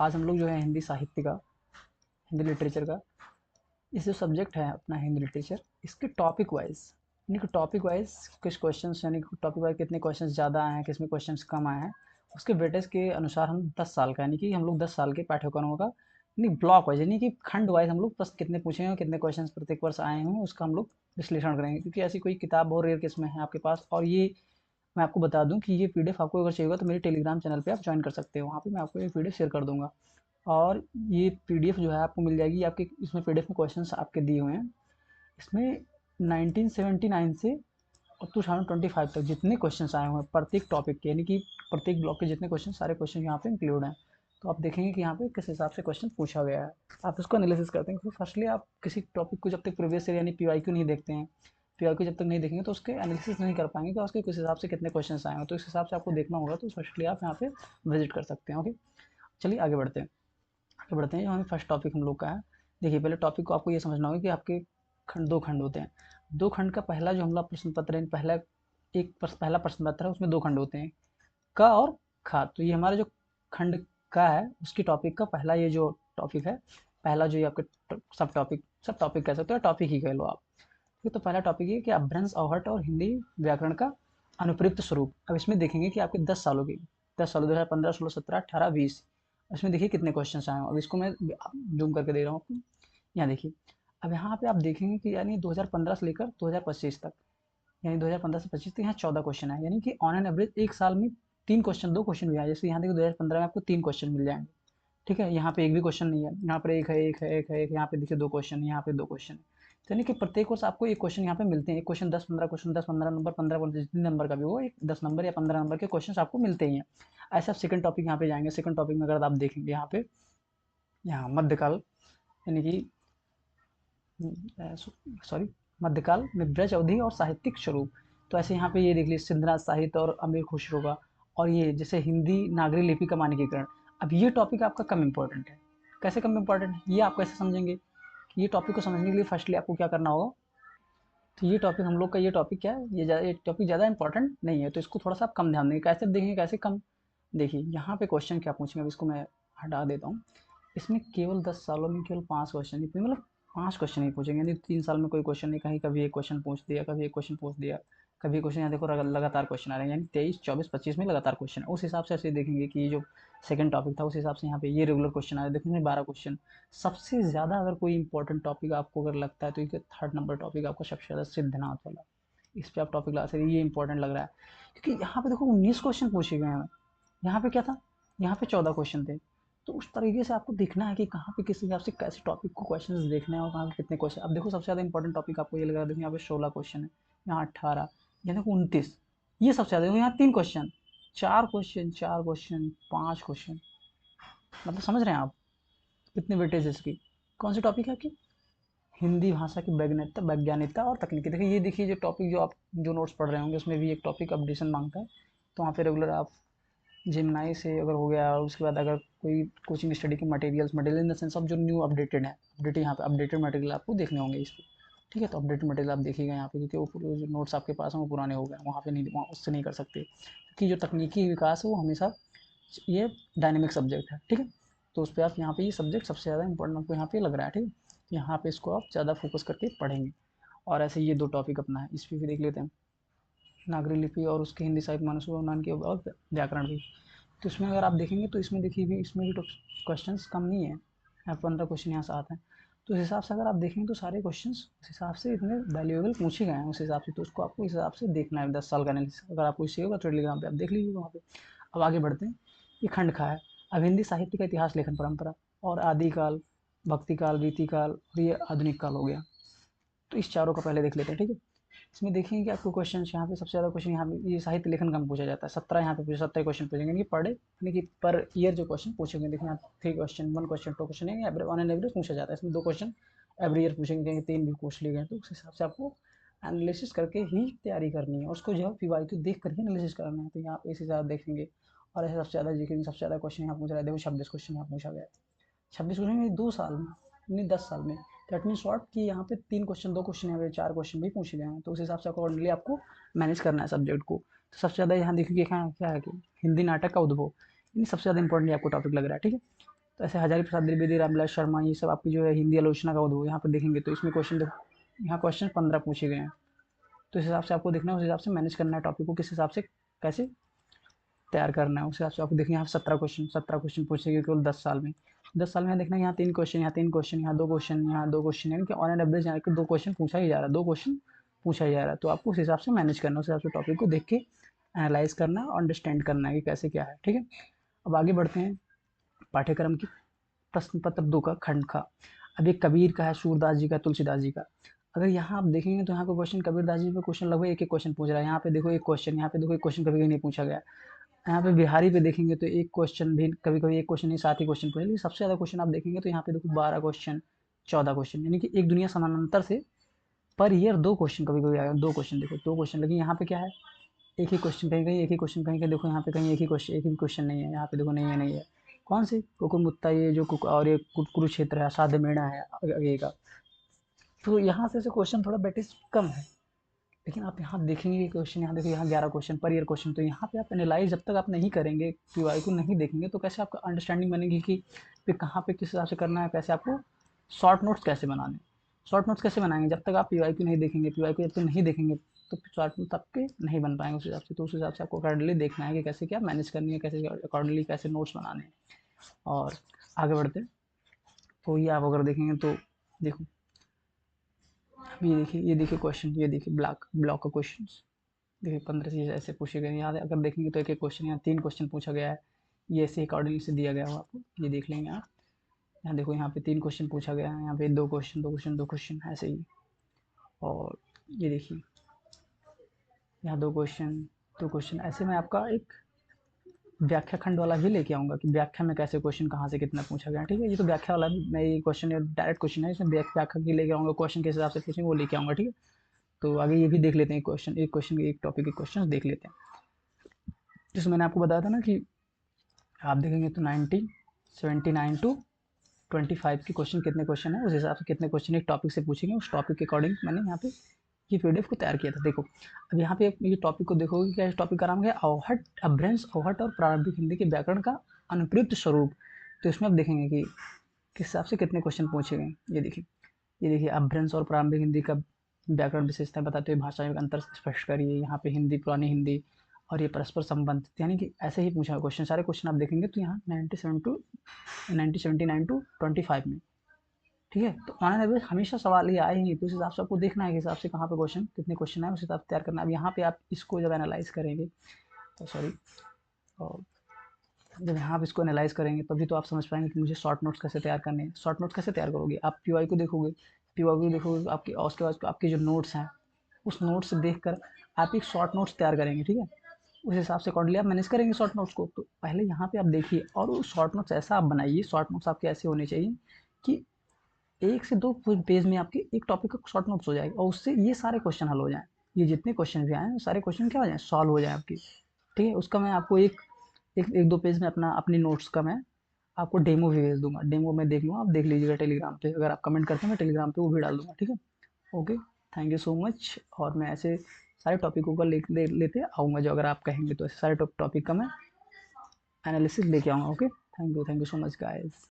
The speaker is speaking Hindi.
आज हम लोग जो है हिंदी साहित्य का, हिंदी लिटरेचर का, इस जो सब्जेक्ट है अपना हिंदी लिटरेचर, इसके टॉपिक वाइज यानी कि टॉपिक वाइज कुछ क्वेश्चंस, यानी कि टॉपिक वाइज कितने क्वेश्चंस ज़्यादा आए हैं, किसमें क्वेश्चंस कम आए हैं, उसके वेटेज के अनुसार हम 10 साल का, यानी कि हम लोग 10 साल के पाठ्यक्रमों का, यानी ब्लॉक वाइज, यानी कि खंड वाइज हम लोग प्रश्न कितने पूछे हैं, कितने क्वेश्चन प्रत्येक वर्ष आए हैं, उसका हम लोग विश्लेषण करेंगे। क्योंकि ऐसी कोई किताब बहुत रेयर केस में है आपके पास। और ये मैं आपको बता दूं कि ये पीडीएफ आपको अगर चाहिए होगा तो मेरे टेलीग्राम चैनल पे आप ज्वाइन कर सकते हो। वहाँ पे मैं आपको ये पीडीएफ शेयर कर दूंगा। और ये पीडीएफ जो है आपको मिल जाएगी आपके, इसमें पीडीएफ में क्वेश्चंस आपके दिए हुए हैं। इसमें 1979 से और 2025 तक जितने क्वेश्चंस आए हुए हैं प्रत्येक टॉपिक के, यानी कि प्रत्येक ब्लॉक के जितने क्वेश्चन, सारे क्वेश्चन यहाँ पे इंक्लूड हैं। तो आप देखेंगे कि यहाँ पे किस हिसाब से क्वेश्चन पूछा गया है। आप इसको एनालिसिस करते हैं। तो फर्स्टली आप किसी टॉपिक को जब तक प्रीवियस ईयर यानी पीवाईक्यू नहीं देखते हैं, पीवाईक्यू जब तक नहीं देखेंगे तो उसके एनालिसिस नहीं कर पाएंगे कि उसके किस हिसाब से कितने क्वेश्चन आए हैं। तो इस हिसाब से आपको देखना होगा। तो फर्स्टली आप यहाँ पे विजिट कर सकते हैं। ओके, चलिए आगे बढ़ते हैं। आगे बढ़ते हैं। हमारे फर्स्ट टॉपिक हम लोग का है। देखिए, पहले टॉपिक को आपको ये समझना होगा कि आपके दो खंड होते हैं। दो खंड का पहला जो हमारा प्रश्न पत्र है, पहला प्रश्न पत्र है, उसमें दो खंड होते हैं, क और ख। तो ये हमारा जो खंड का है उसकी टॉपिक का पहला, ये जो टॉपिक है, पहला जो ये आपके सब टॉपिक कह सकते हो, टॉपिक ही कह लो आप। ठीक है, तो पहला टॉपिक है कि अभ्रंश, अवहट और हिंदी व्याकरण का अनुप्रयुक्त स्वरूप। अब इसमें देखेंगे कि आपके 10 सालों की, 10 सालों 2015, 16, 17, 18, 20, इसमें देखिए कितने क्वेश्चन आए हैं। अब इसको मैं जूम करके दे रहा हूँ आपको। यहाँ देखिए, अब यहाँ पे आप देखेंगे कि यानी 2015 से लेकर 2025 तक, यानी 2015 से 25 तक यहाँ 14 क्वेश्चन है। यानी कि ऑन एन एवरेज एक साल में तीन क्वेश्चन, दो क्वेश्चन भी आए। जैसे यहाँ देखिए 2015 में आपको तीन क्वेश्चन मिल जाएंगे। ठीक है, यहाँ पे एक भी क्वेश्चन नहीं है, यहाँ पर एक है, एक है, एक है, एक यहाँ पे देखिए दो क्वेश्चन, यहाँ पे दो क्वेश्चन। तो यानी कि प्रत्येक वर्ष आपको एक क्वेश्चन यहाँ पे मिलते हैं। एक क्वेश्चन 10-15 क्वेश्चन, 10-15 नंबर, 15 जितने नंबर का भी हो, एक 10 नंबर या 15 नंबर के क्वेश्चन आपको मिलते ही हैं। ऐसे आप सेकंड टॉपिक यहाँ पे जाएंगे। सेकंड टॉपिक में अगर आप देखेंगे यहाँ पे, यहाँ मध्यकाल, यानी कि सॉरी, मध्यकाल में ब्रज अवधि और साहित्यिक स्वरूप। तो ऐसे यहाँ पे ये देख लीजिए सिंधनाथ साहित्य और अमीर खुसरो का, और ये जैसे हिंदी नागरी लिपि का मानकीकरण। अब ये टॉपिक आपका कम इंपॉर्टेंट है। कैसे कम इंपॉर्टेंट है ये आप कैसे समझेंगे कि ये टॉपिक को समझने के लिए फर्स्टली आपको क्या करना होगा। तो ये टॉपिक हम लोग का, ये टॉपिक क्या है, ये टॉपिक ज़्यादा इंपॉर्टेंट नहीं है, तो इसको थोड़ा सा आप कम ध्यान देंगे। कैसे देखेंगे, कैसे कम। देखिए यहाँ पे क्वेश्चन क्या पूछेंगे, अब इसको मैं हटा देता हूँ। इसमें केवल 10 सालों में केवल 5 क्वेश्चन ही, मतलब 5 क्वेश्चन ही पूछेंगे, यानी 3 साल में कोई क्वेश्चन नहीं। कहीं कभी एक क्वेश्चन पूछ दिया, कभी एक क्वेश्चन पूछ दिया, कभी क्वेश्चन, यहाँ देखो लगातार क्वेश्चन आ रहे हैं, यानी 23, 24, 25 में लगातार क्वेश्चन है। उस हिसाब से ऐसे देखेंगे कि ये जो सेकंड टॉपिक था, उस हिसाब से यहाँ पे ये रेगुलर क्वेश्चन आ रहे हैं, देखेंगे 12 क्वेश्चन। सबसे ज़्यादा अगर कोई इंपॉर्टेंट टॉपिक आपको अगर लगता है तो ये थर्ड नंबर टॉपिक आपका सबसे ज़्यादा सिद्धनाथ वाला। इस पे आप टॉपिक ला सकते हैं, ये इंपॉर्टेंट लग रहा है। क्योंकि यहाँ पे देखो 19 क्वेश्चन पूछे गए हैं। यहाँ पे क्या था, यहाँ पे 14 क्वेश्चन थे। तो उस तरीके से आपको देखना है कि कहाँ पे किस हिसाब से कैसे टॉपिक को क्वेश्चन देखना है, और कहाँ पे कितने क्वेश्चन। अब देखो सबसे ज़्यादा इंपॉर्टेंट टॉपिक आपको ये लग रहा है, देखो यहाँ पे 16 क्वेश्चन है, यहाँ 18, यहाँ देखो 29, ये सबसे ज़्यादा। यहाँ 3 क्वेश्चन, 4 क्वेश्चन, 4 क्वेश्चन, 5 क्वेश्चन, मतलब समझ रहे हैं आप कितनी वेटेज है इसकी। कौन सी टॉपिक है आपकी, हिंदी भाषा की वैज्ञानिकता, और तकनीकी। देखिए ये देखिए जो टॉपिक, जो आप जो नोट्स पढ़ रहे होंगे उसमें भी एक टॉपिक अपडेशन मांगता है। तो वहाँ पे रेगुलर आप जेमिनाई से अगर हो गया, और उसके बाद अगर कोई कोचिंग स्टडी के material in the sense of जो न्यू अपडेटेड है, अपडेटेड यहाँ पे अपडेटेड मटेरियल आपको देखने होंगे इस पर। ठीक है, तो अपडेटेड मटेरियल आप देखिएगा यहाँ पे, क्योंकि वो जो नोट्स आपके पास हैं वो पुराने हो गए, वहाँ पे नहीं, वहाँ उससे नहीं कर सकते, क्योंकि जो तकनीकी विकास है वो हमेशा, ये डायनेमिक सब्जेक्ट है। ठीक है, तो उस पर आप यहाँ पे ये सब्जेक्ट सबसे ज़्यादा इंपॉर्टेंट आपको यहाँ पे लग रहा है। ठीक है, तो यहाँ पे इसको आप ज़्यादा फोकस करके पढ़ेंगे। और ऐसे ये दो टॉपिक अपना है, इस पर भी देख लेते हैं, नागरी लिपि और उसके हिंदी साहित्य मानसों उन्नयन की, और व्याकरण भी। तो इसमें अगर आप देखेंगे तो इसमें देखिए भी, इसमें भी तो क्वेश्चंस कम नहीं है, यहाँ 15 क्वेश्चन यहाँ से आते हैं। तो उस हिसाब से अगर आप देखेंगे तो सारे क्वेश्चंस उस हिसाब से इतने वैल्यूएबल पूछे गए हैं उस हिसाब से। तो उसको आपको इस हिसाब से देखना है, 10 साल का एनालिसिस। अगर आपको इससे होगा तो टेलीग्राम पे आप देख लीजिए वहाँ पे। अब आगे बढ़ते हैं। ये खंड खा है, अब हिंदी साहित्य का इतिहास, लेखन परंपरा, और आदिकाल, भक्तिकाल, रीतिकाल, और ये आधुनिक काल हो गया। तो इस चारों का पहले देख लेते हैं। ठीक है, इसमें देखेंगे कि आपको क्वेश्चन यहाँ पे सबसे ज़्यादा क्वेश्चन, यहाँ पे ये साहित्य लेखन कम पूछा जाता है, 17 यहाँ पे पूछे, 17 क्वेश्चन पूछेंगे, यानी कि पर डे, यानी कि पर ईयर जो क्वेश्चन पूछेंगे। देखिए यहाँ 3 क्वेश्चन, 1 क्वेश्चन, 2 क्वेश्चन है, ऑन एन एवरेज पूछा जाता है। इसमें 2 क्वेश्चन एवरी ईयर पूछेंगे, कहेंगे 3 भी पूछ लिए गए। तो उस हिसाब से आपको एनालिसिस करके ही तैयारी करनी है, और उसको जो है पीवाईक्यू देख कर ही एनालिसिस करना है। तो यहाँ पे इस हिसाब देखेंगे। और ऐसे सबसे ज़्यादा देखेंगे, सबसे ज़्यादा क्वेश्चन यहाँ पूछ रहा है, देखो 26 क्वेश्चन यहाँ पूछा गया है। 26 क्वेश्चन 2 साल में, यानी 10 साल में। दैट मीन शॉर्ट कि यहाँ पे 3 क्वेश्चन, 2 क्वेश्चन, यहाँ पे 4 क्वेश्चन भी पूछे गए हैं। तो उस हिसाब से अकॉर्डिंगली आपको मैनेज करना है सब्जेक्ट को। तो सबसे ज़्यादा यहाँ देखिए क्या है कि हिंदी नाटक का उद्भव, यानी सबसे ज़्यादा इंपॉर्टेंट आपको टॉपिक लग रहा है। ठीक है, तो ऐसे हजारी प्रसाद द्विवेदी, रामविलास शर्मा, ये सब आपकी जो है हिंदी आलोचना का उद्भव यहाँ पर देखेंगे। तो इसमें क्वेश्चन देखो, यहाँ क्वेश्चन 15 पूछे गए हैं। तो इस हिसाब से आपको देखना है, उस हिसाब से मैनेज करना है टॉपिक को, किस हिसाब से कैसे तैयार करना है, उस हिसाब से आपको देखिए यहाँ 17 क्वेश्चन पूछे गए केवल 10 साल में। 10 साल में देखना है यहाँ 3 क्वेश्चन, यहाँ 3 क्वेश्चन, यहाँ 2 क्वेश्चन, यहाँ 2 क्वेश्चन, यानी कि ऑन एन एवरेज यहाँ के 2 क्वेश्चन पूछा ही जा रहा है, 2 क्वेश्चन पूछा ही जा रहा है। तो आपको उस हिसाब से मैनेज करना है, उस हिसाब से टॉपिक को देख के एनालाइज करना है, अंडरस्टैंड करना है कि कैसे क्या है। ठीक है, अब आगे बढ़ते हैं पाठ्यक्रम की प्रश्न पत्र 2 का खंड का। अब ये कबीर का है, सूरदास जी का, तुलसीदास जी का। अगर यहाँ आप देखेंगे तो यहाँ को क्वेश्चन कबीरदास जी पे क्वेश्चन लगभग एक क्वेश्चन पूछ रहा है। यहाँ पे देखो एक क्वेश्चन, यहाँ पे देखो एक क्वेश्चन कभी कभी नहीं पूछा गया। यहाँ पे बिहारी पे देखेंगे तो एक क्वेश्चन भी कभी कभी एक क्वेश्चन नहीं 7 ही क्वेश्चन पूछे, लेकिन सबसे ज़्यादा क्वेश्चन आप देखेंगे तो यहाँ पे देखो 12 क्वेश्चन, 14 क्वेश्चन, यानी कि एक दुनिया समानांतर से पर ईयर 2 क्वेश्चन कभी कभी आएगा। 2 क्वेश्चन देखो, 2 क्वेश्चन, लेकिन यहाँ पे क्या है, एक ही क्वेश्चन कहीं कहीं, एक ही क्वेश्चन कहीं कहीं। देखो यहाँ पे कहीं एक ही क्वेश्चन नहीं है, यहाँ पे देखो नहीं है, नहीं है। कौन से कुकुमुत्ता, ये जो और ये कुरुक्षेत्र है, अषाढ़ मेणा है आगे का। तो यहाँ से क्वेश्चन थोड़ा बेटिस कम है, लेकिन आप यहाँ देखेंगे क्वेश्चन, यहाँ देखिए यहाँ 11 क्वेश्चन पर ईयर क्वेश्चन। तो यहाँ पे आप एनालाइज जब तक आप नहीं करेंगे, पीवाई को नहीं देखेंगे, तो कैसे आपका अंडरस्टैंडिंग बनेगी कि पे कहाँ पे किस हिसाब से करना है, कैसे आपको शॉर्ट नोट्स कैसे बनाने। शॉर्ट नोट्स कैसे बनाएंगे, जब तक आप पीवाई को नहीं देखेंगे, पीवाई को जब तक नहीं देखेंगे तो शॉर्ट नोट आपके नहीं बन पाएंगे उस हिसाब से। तो उस हिसाब से आपको अकॉर्डिंगली देखना है कि कैसे क्या मैनेज करनी है, कैसे अकॉर्डिंगली कैसे नोट्स बनाने हैं। और आगे बढ़ते, तो ये आप अगर देखेंगे तो देखो, ये देखिए क्वेश्चन, ये देखिए ब्लॉक का क्वेश्चन। देखिए 15 चीज़ ऐसे पूछे गए। यहाँ अगर देखेंगे तो एक एक क्वेश्चन, यहाँ 3 क्वेश्चन पूछा गया है, ये ऐसे अकॉर्डिंगली से दिया गया हो आपको, ये देख लेंगे आप। यहाँ देखो यहाँ पे 3 क्वेश्चन पूछा गया है, यहाँ पे 2 क्वेश्चन 2 क्वेश्चन 2 क्वेश्चन ऐसे ही। और ये देखिए यहाँ 2 क्वेश्चन 2 क्वेश्चन ऐसे। मैं आपका एक व्याख्या खंड वाला भी लेके आऊँगा कि व्याख्या में कैसे क्वेश्चन कहाँ से कितना पूछा गया। ठीक है, ये तो व्याख्या वाला भी, मैं ये क्वेश्चन डायरेक्ट क्वेश्चन है, इसमें व्याख्या की लेके आऊँगा, क्वेश्चन किस हिसाब से पूछेंगे वो लेके आऊँगा। ठीक है, तो आगे ये भी देख लेते हैं, क्वेश्चन एक टॉपिक के क्वेश्चन देख लेते हैं। जैसे मैंने आपको बताया था ना कि आप देखेंगे तो 79 टू 25 के क्वेश्चन, कितने क्वेश्चन है उस हिसाब से कितने क्वेश्चन एक टॉपिक से पूछेंगे, उस टॉपिक के अकॉर्डिंग मैंने यहाँ पे ये पीडीएफ को तैयार किया था। देखो अब यहाँ पे ये टॉपिक को देखोगे, क्या इस टॉपिक का नाम है अवहट, अभ्रंश, अवहट और प्रारंभिक हिंदी के व्याकरण का अनुप्रयुक्त स्वरूप। तो इसमें आप देखेंगे कि किस हिसाब से कितने क्वेश्चन पूछे गए। ये देखिए अभ्रंश और प्रारंभिक हिंदी का व्याकरण विशेषताएं बताते हुए भाषा में अंतर स्पष्ट करिए। यहाँ पे हिंदी, पुरानी हिंदी और ये परस्पर संबंध, यानी कि ऐसे ही पूछा क्वेश्चन। सारे क्वेश्चन आप देखेंगे तो यहाँ 79 टू 25 में। ठीक है, तो ऑन एवरेज हमेशा सवाल ये आए ही, तो उस हिसाब से आपको देखना है कि हिसाब से कहाँ पे क्वेश्चन कितने क्वेश्चन आए, उस हिसाब से तैयार करना है। अब यहाँ पे आप इसको जब एनालाइज करेंगे तो सॉरी, और जब यहाँ आप इसको एनालाइज करेंगे तभी तो आप समझ पाएंगे कि मुझे शॉर्ट नोट्स कैसे तैयार करने हैं। शॉर्ट नोट्स कैसे तैयार करोगे, आप पीवाई को देखोगे, आपके, और उसके बाद आपके जो नोट्स हैं, उस नोट्स से देख कर आप एक शॉर्ट नोट्स तैयार करेंगे। ठीक है, उस हिसाब से अकॉर्डिंगली आप मैनेज करेंगे शॉर्ट नोट्स को। तो पहले यहाँ पे आप देखिए, और वो शॉर्ट नोट्स ऐसा आप बनाइए, शॉर्ट नोट्स आपके ऐसे होने चाहिए कि 1 से 2 पेज में आपके एक टॉपिक का शॉर्ट नोट्स हो जाएगा, और उससे ये सारे क्वेश्चन हल हो जाएँ। ये जितने क्वेश्चन भी आए सारे क्वेश्चन क्या हो जाएँ, सॉल्व हो जाए आपकी। ठीक है, उसका मैं आपको एक 2 पेज में अपनी नोट्स का मैं आपको डेमो भी भेज दूंगा। डेमो में देख लूँगा, आप देख लीजिएगा टेलीग्राम पे। अगर आप कमेंट करते हैं मैं टेलीग्राम पे वो भी डाल दूंगा। ठीक है, okay, thank you so much. और मैं ऐसे सारे टॉपिकों का लेते आऊँगा, जो अगर आप कहेंगे तो ऐसे सारे टॉपिक का मैं एनालिसिस लेके आऊँगा। Okay, thank you so much guys.